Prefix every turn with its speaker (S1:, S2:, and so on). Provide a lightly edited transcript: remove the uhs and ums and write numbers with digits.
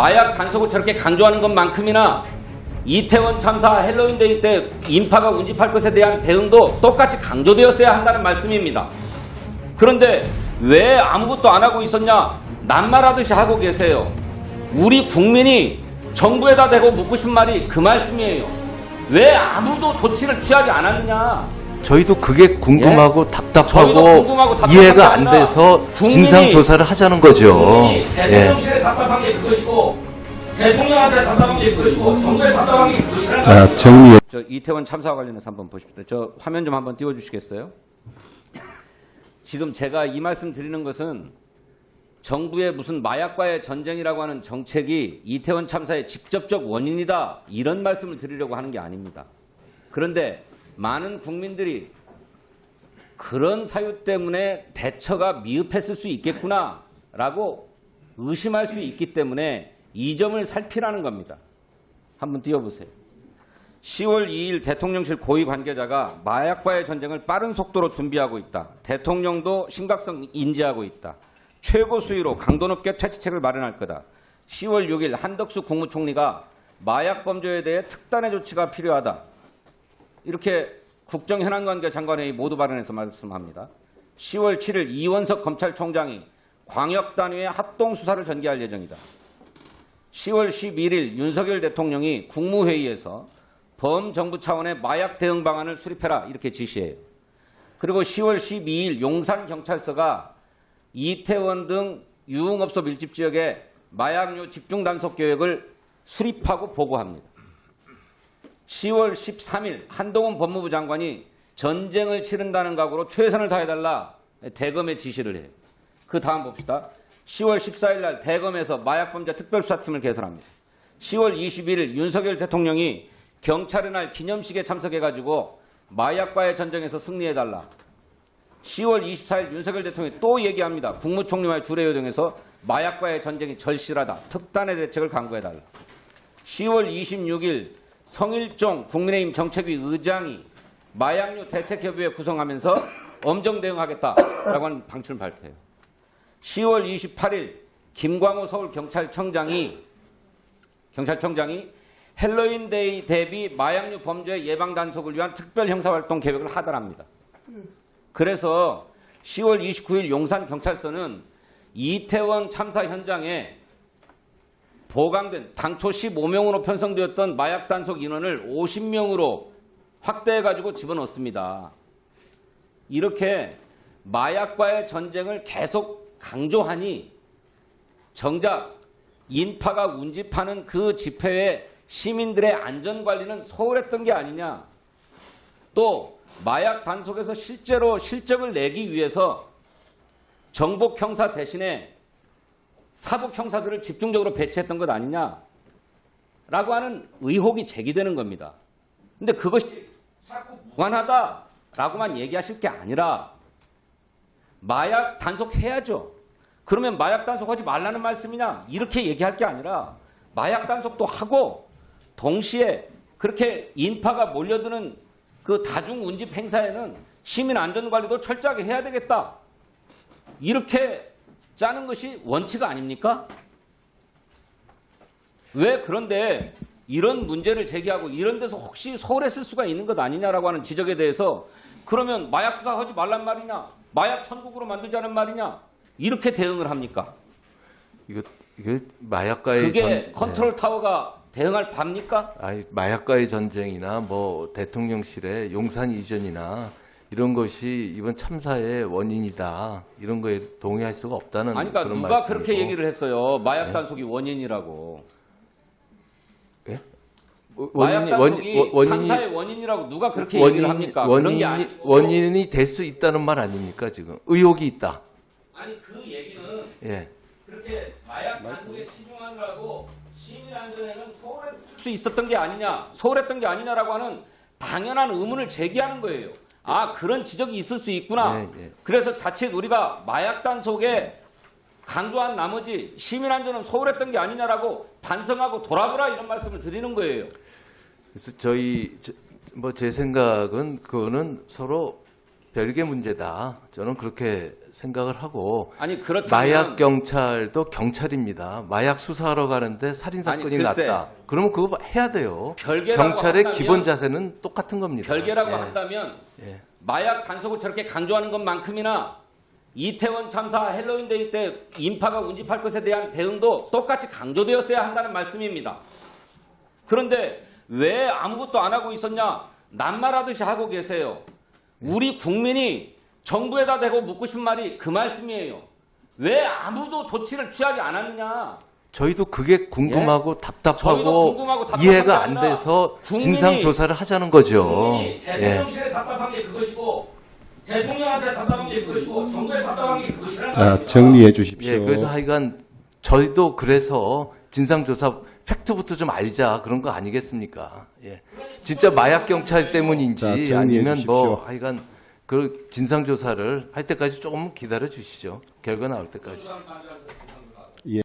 S1: 마약 단속을 저렇게 강조하는 것만큼이나 이태원 참사 헬로윈데이 때 인파가 운집할 것에 대한 대응도 똑같이 강조되었어야 한다는 말씀입니다. 그런데 왜 아무것도 안 하고 있었냐? 낱말하듯이 하고 계세요. 우리 국민이 정부에다 대고 묻고 싶은 말이 그 말씀이에요. 왜 아무도 조치를 취하지 않았느냐?
S2: 저희도 그게 궁금하고
S1: 예?
S2: 답답하고
S1: 궁금하고
S2: 이해가 안 돼서 진상조사를 하자는 거죠.
S1: 국민이 대통령실에 답답한 게 그것이고 대통령한테 답답한 게 그것이고 정부에 답답한 게 그것이라는
S3: 자, 정리해.
S1: 저 이태원 참사와 관련해서 한번 보십시오. 저 화면 좀 한번 띄워주시겠어요? 지금 제가 이 말씀 드리는 것은 정부의 무슨 마약과의 전쟁이라고 하는 정책이 이태원 참사의 직접적 원인이다 이런 말씀을 드리려고 하는 게 아닙니다. 그런데 많은 국민들이 그런 사유 때문에 대처가 미흡했을 수 있겠구나라고 의심할 수 있기 때문에 이 점을 살피라는 겁니다. 한번 띄워보세요. 10월 2일 대통령실 고위 관계자가 마약과의 전쟁을 빠른 속도로 준비하고 있다. 대통령도 심각성 인지하고 있다. 최고 수위로 강도 높게 퇴치책을 마련할 거다. 10월 6일 한덕수 국무총리가 마약 범죄에 대해 특단의 조치가 필요하다. 이렇게 국정현안관계 장관회의 모두 발언해서 말씀합니다. 10월 7일 이원석 검찰총장이 광역단위의 합동수사를 전개할 예정이다. 10월 11일 윤석열 대통령이 국무회의에서 범정부 차원의 마약 대응 방안을 수립해라 이렇게 지시해요. 그리고 10월 12일 용산경찰서가 이태원 등 유흥업소 밀집 지역에 마약류 집중 단속 계획을 수립하고 보고합니다. 10월 13일 한동훈 법무부 장관이 전쟁을 치른다는 각오로 최선을 다해달라 대검에 지시를 해요. 그 다음 봅시다. 10월 14일 날 대검에서 마약범죄 특별수사팀을 개설합니다. 10월 21일 윤석열 대통령이 경찰의 날 기념식에 참석해가지고 마약과의 전쟁에서 승리해달라. 10월 24일 윤석열 대통령이 또 얘기합니다. 국무총리와의 주례요정에서 마약과의 전쟁이 절실하다. 특단의 대책을 강구해달라. 10월 26일 성일종 국민의힘 정책위 의장이 마약류 대책협의회 구성하면서 엄정 대응하겠다라고 하는 방침을 발표해요. 10월 28일 김광호 서울경찰청장이 헬로윈데이 대비 마약류 범죄 예방 단속을 위한 특별 형사활동 계획을 하달합니다. 그래서 10월 29일 용산경찰서는 이태원 참사 현장에 보강된 당초 15명으로 편성되었던 마약 단속 인원을 50명으로 확대해가지고 집어넣습니다. 이렇게 마약과의 전쟁을 계속 강조하니 정작 인파가 운집하는 그 집회에 시민들의 안전관리는 소홀했던 게 아니냐. 또 마약 단속에서 실제로 실적을 내기 위해서 정복 형사 대신에 사복 형사들을 집중적으로 배치했던 것 아니냐라고 하는 의혹이 제기되는 겁니다. 근데 그것이 자꾸 무관하다라고만 얘기하실 게 아니라 마약 단속해야죠. 그러면 마약 단속하지 말라는 말씀이냐? 이렇게 얘기할 게 아니라 마약 단속도 하고 동시에 그렇게 인파가 몰려드는 그 다중 운집 행사에는 시민 안전관리도 철저하게 해야 되겠다. 이렇게 짜는 것이 원칙 아닙니까? 왜 그런데 이런 문제를 제기하고 이런 데서 혹시 소홀했을 수가 있는 것 아니냐라고 하는 지적에 대해서 그러면 마약 수사하지 말란 말이냐? 마약 천국으로 만들자는 말이냐? 이렇게 대응을 합니까?
S2: 이거 마약과의
S1: 그게 컨트롤 타워가 대응할 바입니까?
S2: 아니, 마약과의 전쟁이나 뭐 대통령실의 용산 이전이나 이런 것이 이번 참사의 원인이다. 이런 거에 동의할 수가 없다는
S1: 아니, 그러니까
S2: 그런
S1: 누가
S2: 말씀이고.
S1: 그렇게 얘기를 했어요. 마약 단속이 원인이라고.
S2: 예?
S1: 마약 단속이 참사의 원인이라고 누가 그렇게 얘기를 합니까? 그런 게 아니고.
S2: 원인이 될 수 있다는 말 아닙니까 지금? 의혹이 있다.
S1: 아니 그 얘기는
S2: 예.
S1: 그렇게 마약 단속에 치중하느라고 시민 안전에는 소홀했을 수 있었던 게 아니냐, 소홀했던 게 아니냐라고 하는 당연한 의문을 제기하는 거예요. 아, 그런 지적이 있을 수 있구나.
S2: 예.
S1: 그래서 자칫 우리가 마약 단속에 강조한 나머지 시민 안전은 소홀했던 게 아니냐라고 반성하고 돌아보라 이런 말씀을 드리는 거예요.
S2: 그래서 제 생각은 그거는 서로 별개 문제다. 저는 그렇게 생각을 하고
S1: 아니 그렇다면
S2: 마약 경찰도 경찰입니다. 마약 수사하러 가는데 살인 사건이
S1: 아니, 글쎄.
S2: 났다. 그러면 그거 해야 돼요.
S1: 별개라고
S2: 경찰의
S1: 한다면-
S2: 기본 자세는 똑같은 겁니다.
S1: 별개라고
S2: 예.
S1: 한다면
S2: 예.
S1: 마약 단속을 저렇게 강조하는 것만큼이나 이태원 참사 헬로윈데이 때 인파가 운집할 것에 대한 대응도 똑같이 강조되었어야 한다는 말씀입니다. 그런데 왜 아무것도 안 하고 있었냐? 낱말하듯이 하고 계세요. 우리 국민이 정부에다 대고 묻고 싶은 말이 그 말씀이에요. 왜 아무도 조치를 취하지 않았느냐?
S2: 저희도 그게 궁금하고
S1: 저희도
S2: 답답하고
S1: 궁금하고 답답한
S2: 이해가
S1: 게
S2: 안
S1: 아니라
S2: 돼서
S1: 국민이-
S2: 진상 조사를 하자는 거죠.
S1: 국민이
S2: 예.
S1: 대통령실에 답답한 게 그것이고 대통령한테 답답한 게 그것이고 정부에 답답한 게 그것이라는
S3: 자,
S1: 말입니다.
S3: 정리해 주십시오.
S2: 예, 그래서 하여간 저희도 그래서 진상조사 팩트부터 좀 알자 그런 거 아니겠습니까? 예. 진짜 마약 경찰 때문인지
S3: 자, 정리해
S2: 아니면 뭐
S3: 주십시오.
S2: 하여간 그 진상조사를 할 때까지 조금 기다려 주시죠. 결과 나올 때까지.